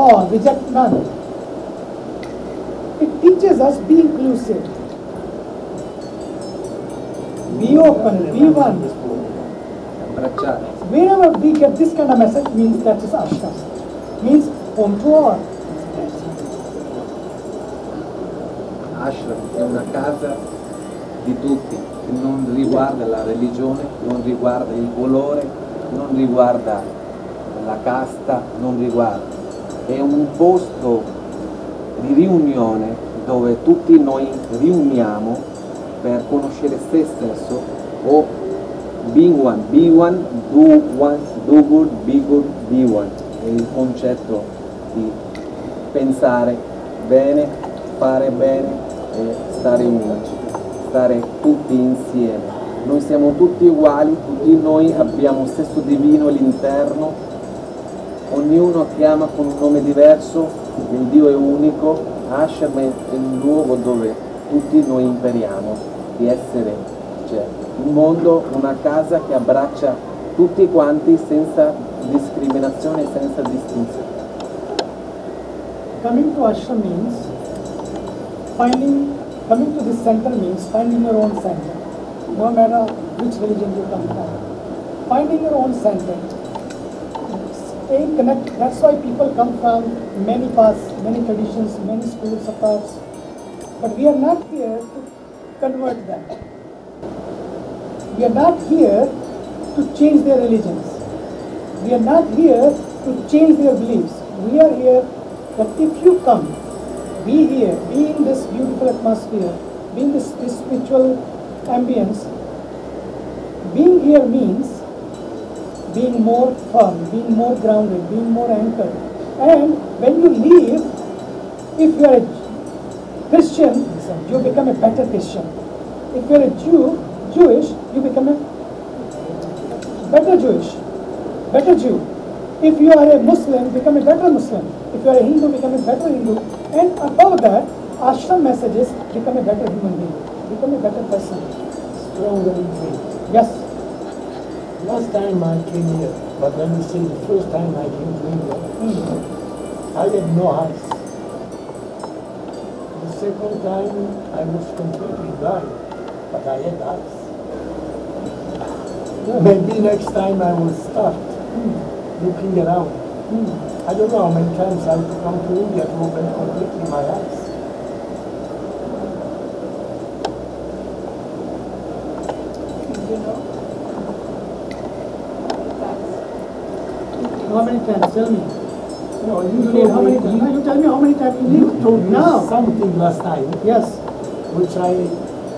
all, reject none. It teaches us be inclusive, be open, be one. Wherever we get this kind of message, means that is ashram, means home to all. Ashram è una casa di tutti, che non riguarda la religione, non riguarda il colore, non riguarda la casta, non riguarda. È un posto di riunione dove tutti noi riuniamo per conoscere se stesso o being one, be one, do good, be good, be one. È il concetto di pensare bene, fare bene e stare unici, stare tutti insieme. Noi siamo tutti uguali, tutti noi abbiamo lo stesso divino all'interno, ognuno chiama con un nome diverso, il Dio è unico. Ashram è il luogo dove tutti noi impariamo di essere, cioè un mondo, una casa che abbraccia tutti quanti senza discriminazione, senza distinzione. Coming to ashram means coming to this center means finding your own center, no matter which religion you come from. Finding your own center, staying connected. That's why people come from many paths, many traditions, many schools of thoughts. But we are not here to convert them. We are not here to change their religions. We are not here to change their beliefs. We are here that if you come, be here, be in this beautiful atmosphere, be in this spiritual ambience. Being here means being more firm, being more grounded, being more anchored. And when you leave, if you are a Christian, you become a better Christian. If you are a Jewish, you become a better Jew. If you are a Muslim, become a better Muslim. If you are a Hindu, become a better Hindu. And above that, ashram messages, become a better human being, become a better person. Stronger in faith. Yes. Last time I came here, but let me say the first time I came to India, I had no eyes. The second time I was completely blind, but I had eyes. Maybe next time I will start looking around. I don't know how many times I have to come to India to open completely my eyes. You know? How many times? Tell me. No, How many times? No, you tell me how many times you need. You told me now. something last time, Yes. which I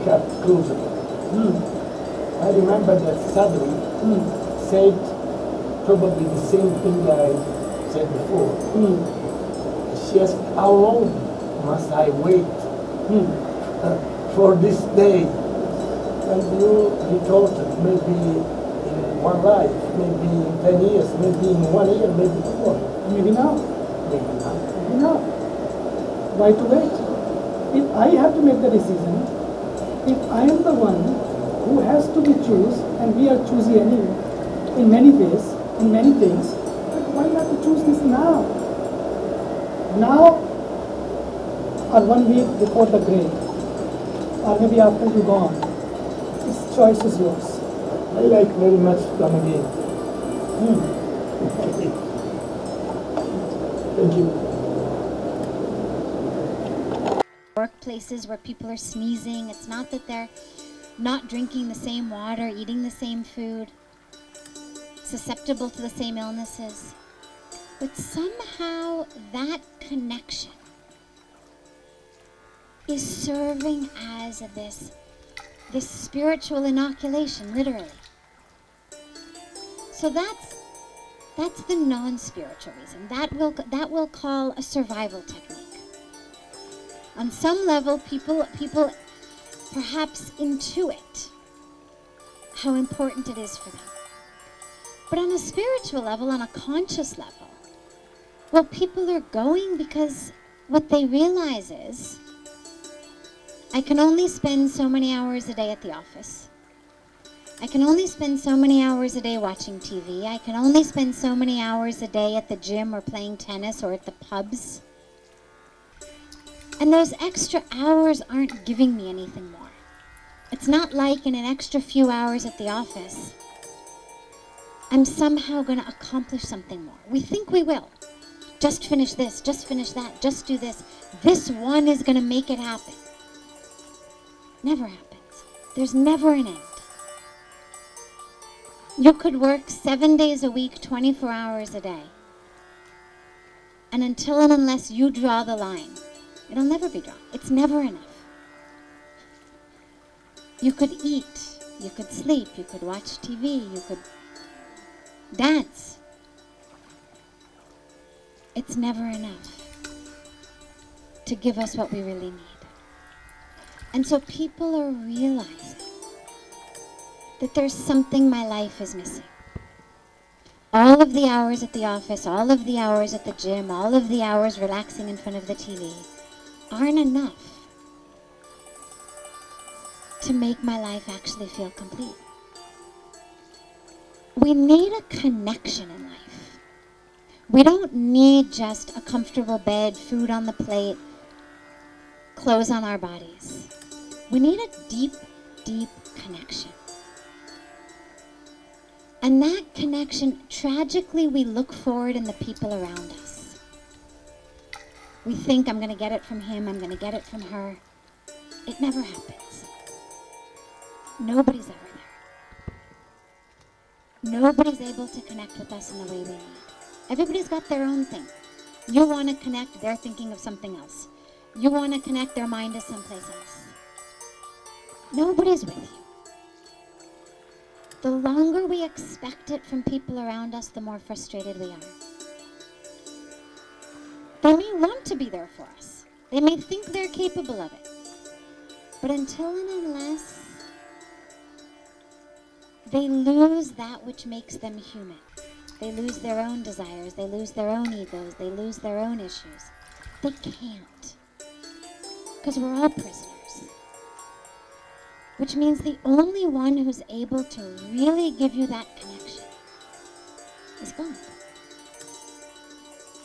kept closer. I remember that Sadhvi said probably the same thing I said before. She asked, how long must I wait for this day? And you retorted, maybe in one life, maybe in 10 years, maybe in 1 year, maybe more. Maybe now. Maybe not. Maybe now. Why to wait? If I have to make the decision, if I am the one who has to be choose, and we are choosy anyway, in many ways, in many things, but why not to choose this now? Now, or 1 week before the grave, or maybe after you're gone. This choice is yours. I like very much to come again. Thank you. Workplaces where people are sneezing, it's not that they're not drinking the same water, eating the same food, susceptible to the same illnesses, but somehow that connection is serving as this spiritual inoculation, literally. So that's the non-spiritual reason. That we'll call a survival technique. On some level, people perhaps intuit how important it is for them. But on a spiritual level, on a conscious level, well, people are going because what they realize is, I can only spend so many hours a day at the office. I can only spend so many hours a day watching TV. I can only spend so many hours a day at the gym or playing tennis or at the pubs. And those extra hours aren't giving me anything more. It's not like in an extra few hours at the office, I'm somehow going to accomplish something more. We think we will. Just finish this, just finish that, just do this. This one is going to make it happen. Never happens. There's never an end. You could work 7 days a week, 24 hours a day. And until and unless you draw the line, it'll never be drawn. It's never enough. You could eat, you could sleep, you could watch TV, you could dance. It's never enough to give us what we really need. And so people are realizing that there's something my life is missing. All of the hours at the office, all of the hours at the gym, all of the hours relaxing in front of the TV aren't enough to make my life actually feel complete. We need a connection in life. We don't need just a comfortable bed, food on the plate, clothes on our bodies. We need a deep, deep connection. And that connection, tragically, we look for it in the people around us. We think, I'm going to get it from him, I'm going to get it from her. It never happens. Nobody's ever there. Nobody's able to connect with us in the way we need. Everybody's got their own thing. You want to connect, they're thinking of something else. You want to connect, their mind is someplace else. Nobody's with you. The longer we expect it from people around us, the more frustrated we are. They may want to be there for us. They may think they're capable of it. But until and unless they lose that which makes them human, they lose their own desires, they lose their own egos, they lose their own issues, they can't. Because we're all prisoners. Which means the only one who's able to really give you that connection is God.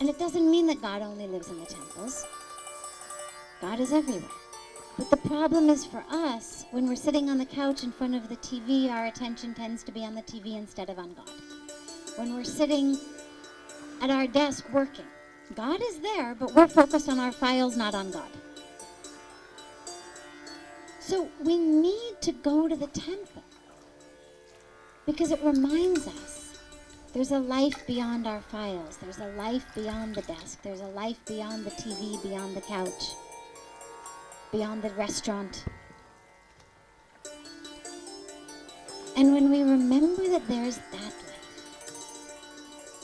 And it doesn't mean that God only lives in the temples. God is everywhere. But the problem is for us, when we're sitting on the couch in front of the TV, our attention tends to be on the TV instead of on God. When we're sitting at our desk working, God is there, but we're focused on our files, not on God. So we need to go to the temple because it reminds us there's a life beyond our files. There's a life beyond the desk. There's a life beyond the TV, beyond the couch, beyond the restaurant. And when we remember that there's that life,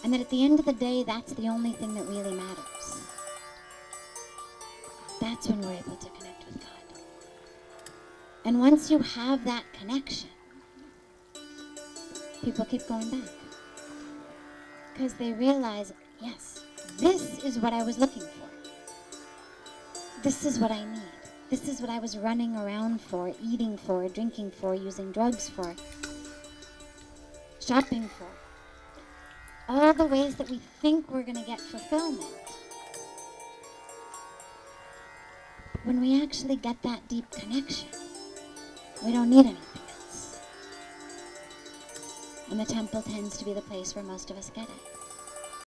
and that at the end of the day, that's the only thing that really matters, that's when we're able to connect with God. And once you have that connection, people keep going back. Because they realize, yes, this is what I was looking for. This is what I need. This is what I was running around for, eating for, drinking for, using drugs for, shopping for. All the ways that we think we're going to get fulfillment. When we actually get that deep connection, we don't need anything else. And the temple tends to be the place where most of us get it.